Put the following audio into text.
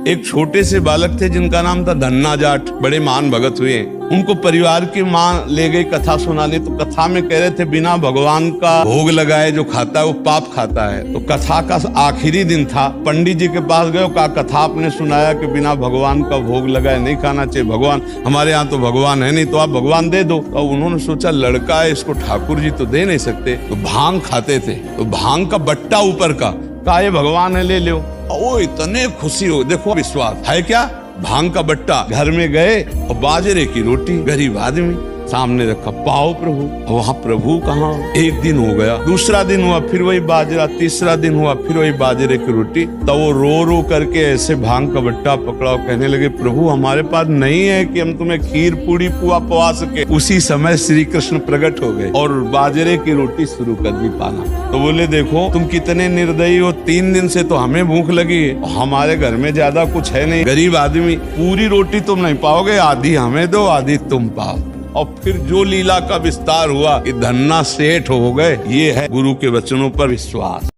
एक छोटे से बालक थे जिनका नाम था धन्ना जाट, बड़े महान भगत हुए। उनको परिवार की माँ ले गई कथा सुनाने, तो कथा में कह रहे थे बिना भगवान का भोग लगाए जो खाता है वो पाप खाता है। तो कथा का आखिरी दिन था, पंडित जी के पास गए, कहा कथा आपने सुनाया कि बिना भगवान का भोग लगाए नहीं खाना चाहिए, भगवान हमारे यहाँ तो भगवान है नहीं, तो आप भगवान दे दो। तो उन्होंने सोचा लड़का है, इसको ठाकुर जी तो दे नहीं सकते, तो भांग खाते थे, तो भांग का बट्टा ऊपर का, कहा ये भगवान है ले लो। ओ इतने खुशी हो, देखो विश्वास है क्या, भांग का बट्टा। घर में गए और बाजरे की रोटी, गरीब आदमी सामने रखा, पाओ प्रभु। वहाँ प्रभु कहाँ। एक दिन हो गया, दूसरा दिन हुआ, फिर वही बाजरा, तीसरा दिन हुआ, फिर वही बाजरे की रोटी। तो वो रो करके ऐसे भांग का बट्टा पकड़ा और कहने लगे प्रभु हमारे पास नहीं है कि हम तुम्हें खीर पूड़ी पुआ पवा सके। उसी समय श्री कृष्ण प्रकट हो गए और बाजरे की रोटी शुरू कर दी पाना। तो बोले देखो तुम कितने निर्दयी हो, 3 दिन से तो हमें भूख लगी है, हमारे घर में ज्यादा कुछ है नहीं, गरीब आदमी, पूरी रोटी तुम नहीं पाओगे, आधी हमें दो आधी तुम पाओ। और फिर जो लीला का विस्तार हुआ कि धन्ना सेठ हो गए। ये है गुरु के वचनों पर विश्वास।